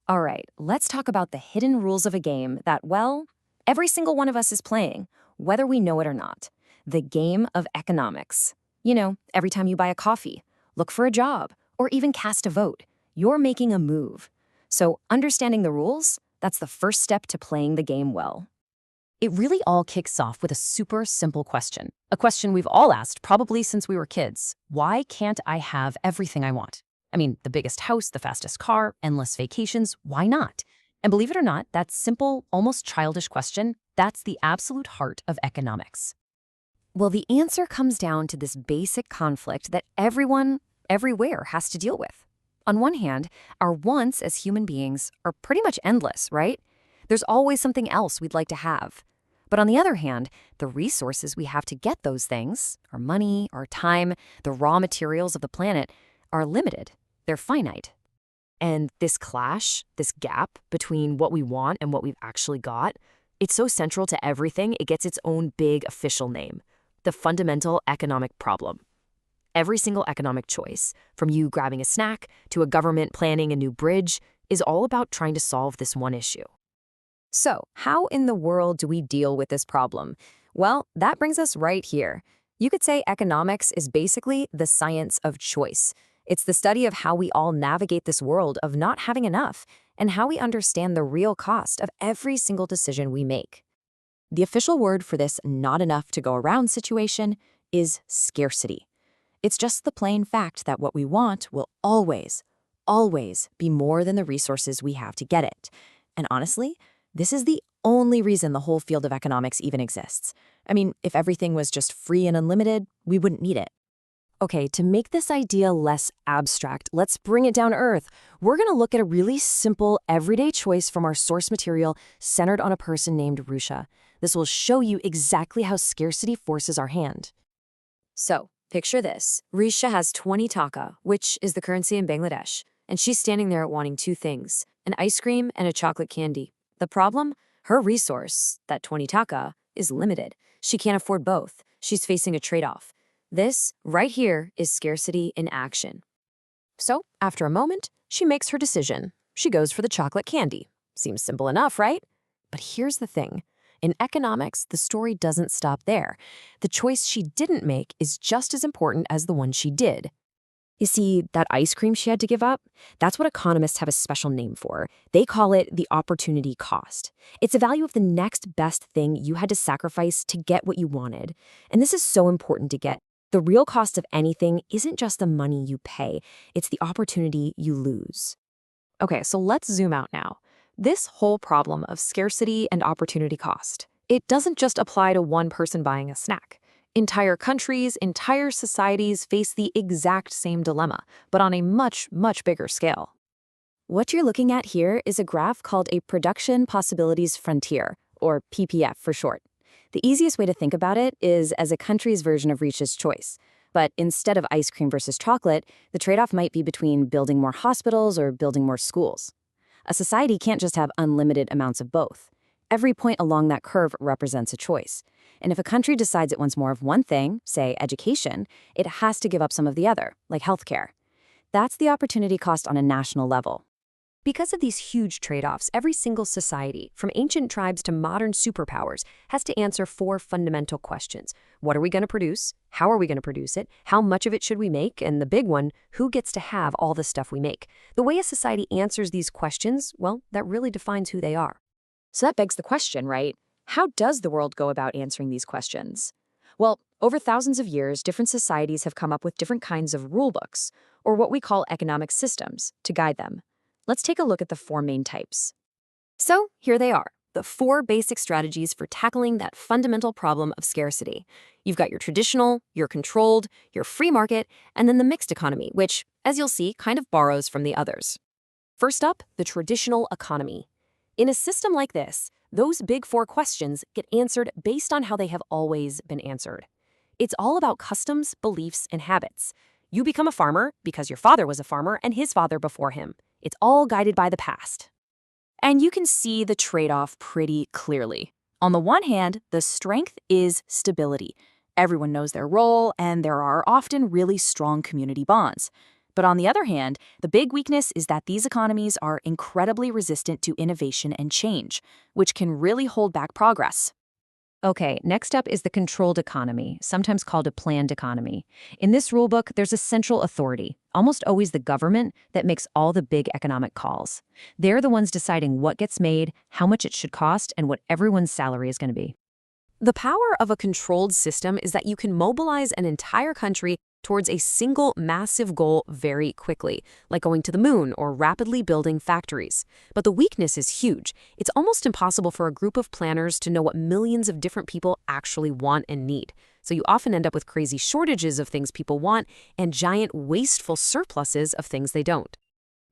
All right, let's talk about the hidden rules of a game that, well, every single one of us is playing, whether we know it or not. The game of economics. You know, every time you buy a coffee, look for a job, or even cast a vote, you're making a move. So, understanding the rules, that's the first step to playing the game well. It really all kicks off with a super simple question. A question we've all asked probably since we were kids. Why can't I have everything I want? I mean, the biggest house, the fastest car, endless vacations, why not? And believe it or not, that simple, almost childish question, that's the absolute heart of economics. Well, the answer comes down to this basic conflict that everyone, everywhere has to deal with. On one hand, our wants as human beings are pretty much endless, right? There's always something else we'd like to have. But on the other hand, the resources we have to get those things, our money, our time, the raw materials of the planet, are limited. They're finite. And this clash, this gap between what we want and what we've actually got, it's so central to everything, it gets its own big official name: the fundamental economic problem. Every single economic choice, from you grabbing a snack to a government planning a new bridge, is all about trying to solve this one issue. So, how in the world do we deal with this problem? Well, that brings us right here. You could say economics is basically the science of choice. It's the study of how we all navigate this world of not having enough and how we understand the real cost of every single decision we make. The official word for this not enough to go around situation is scarcity. It's just the plain fact that what we want will always, always be more than the resources we have to get it. And honestly, this is the only reason the whole field of economics even exists. I mean, if everything was just free and unlimited, we wouldn't need it. Okay, to make this idea less abstract, let's bring it down to earth. We're going to look at a really simple, everyday choice from our source material centered on a person named Rusha. This will show you exactly how scarcity forces our hand. So, picture this. Risha has 20 taka, which is the currency in Bangladesh, and she's standing there wanting two things: an ice cream and a chocolate candy. The problem? Her resource, that 20 taka, is limited. She can't afford both. She's facing a trade-off. This, right here, is scarcity in action. So, after a moment, she makes her decision. She goes for the chocolate candy. Seems simple enough, right? But here's the thing. In economics, the story doesn't stop there. The choice she didn't make is just as important as the one she did. You see, that ice cream she had to give up, that's what economists have a special name for. They call it the opportunity cost. It's the value of the next best thing you had to sacrifice to get what you wanted. And this is so important to get. The real cost of anything isn't just the money you pay, it's the opportunity you lose. Okay, so let's zoom out now. This whole problem of scarcity and opportunity cost, it doesn't just apply to one person buying a snack. Entire countries, entire societies face the exact same dilemma, but on a much, much bigger scale. What you're looking at here is a graph called a Production Possibilities Frontier, or PPF for short. The easiest way to think about it is as a country's version of Reach's choice. But instead of ice cream versus chocolate, the trade-off might be between building more hospitals or building more schools. A society can't just have unlimited amounts of both. Every point along that curve represents a choice. And if a country decides it wants more of one thing, say education, it has to give up some of the other, like healthcare. That's the opportunity cost on a national level. Because of these huge trade-offs, every single society, from ancient tribes to modern superpowers, has to answer four fundamental questions. What are we going to produce? How are we going to produce it? How much of it should we make? And the big one, who gets to have all the stuff we make? The way a society answers these questions, well, that really defines who they are. So that begs the question, right? How does the world go about answering these questions? Well, over thousands of years, different societies have come up with different kinds of rule books, or what we call economic systems, to guide them. Let's take a look at the four main types. So here they are, the four basic strategies for tackling that fundamental problem of scarcity. You've got your traditional, your controlled, your free market, and then the mixed economy, which, as you'll see, kind of borrows from the others. First up, the traditional economy. In a system like this, those big four questions get answered based on how they have always been answered. It's all about customs, beliefs, and habits. You become a farmer because your father was a farmer and his father before him. It's all guided by the past. And you can see the trade-off pretty clearly. On the one hand, the strength is stability. Everyone knows their role, and there are often really strong community bonds. But on the other hand, the big weakness is that these economies are incredibly resistant to innovation and change, which can really hold back progress. Okay, next up is the controlled economy, sometimes called a planned economy. In this rulebook, there's a central authority, almost always the government, that makes all the big economic calls. They're the ones deciding what gets made, how much it should cost, and what everyone's salary is going to be. The power of a controlled system is that you can mobilize an entire country towards a single massive goal very quickly, like going to the moon or rapidly building factories. But the weakness is huge. It's almost impossible for a group of planners to know what millions of different people actually want and need. So you often end up with crazy shortages of things people want and giant wasteful surpluses of things they don't.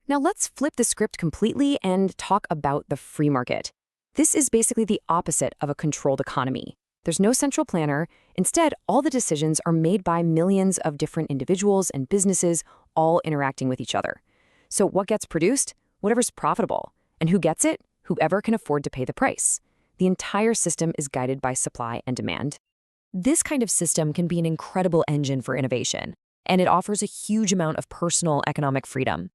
Now let's flip the script completely and talk about the free market. This is basically the opposite of a controlled economy. There's no central planner. Instead, all the decisions are made by millions of different individuals and businesses all interacting with each other. So what gets produced? Whatever's profitable. And who gets it? Whoever can afford to pay the price. The entire system is guided by supply and demand. This kind of system can be an incredible engine for innovation, and it offers a huge amount of personal economic freedom.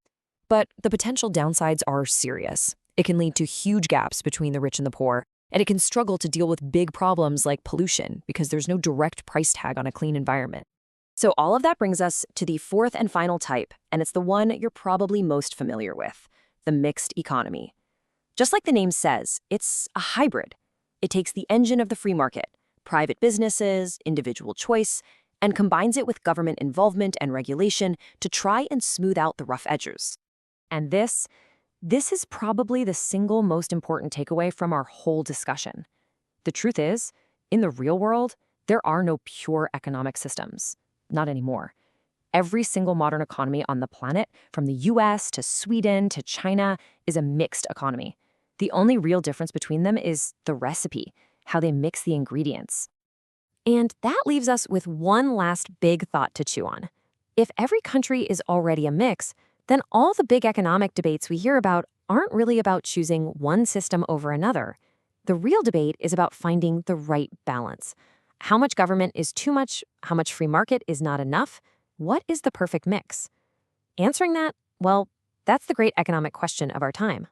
But the potential downsides are serious. It can lead to huge gaps between the rich and the poor, and it can struggle to deal with big problems like pollution because there's no direct price tag on a clean environment. So all of that brings us to the fourth and final type, and it's the one you're probably most familiar with, the mixed economy. Just like the name says, it's a hybrid. It takes the engine of the free market, private businesses, individual choice, and combines it with government involvement and regulation to try and smooth out the rough edges. And this is probably the single most important takeaway from our whole discussion. The truth is, in the real world, there are no pure economic systems. Not anymore. Every single modern economy on the planet, from the US to Sweden to China, is a mixed economy. The only real difference between them is the recipe, how they mix the ingredients. And that leaves us with one last big thought to chew on. If every country is already a mix, then all the big economic debates we hear about aren't really about choosing one system over another. The real debate is about finding the right balance. How much government is too much? How much free market is not enough? What is the perfect mix? Answering that, well, that's the great economic question of our time.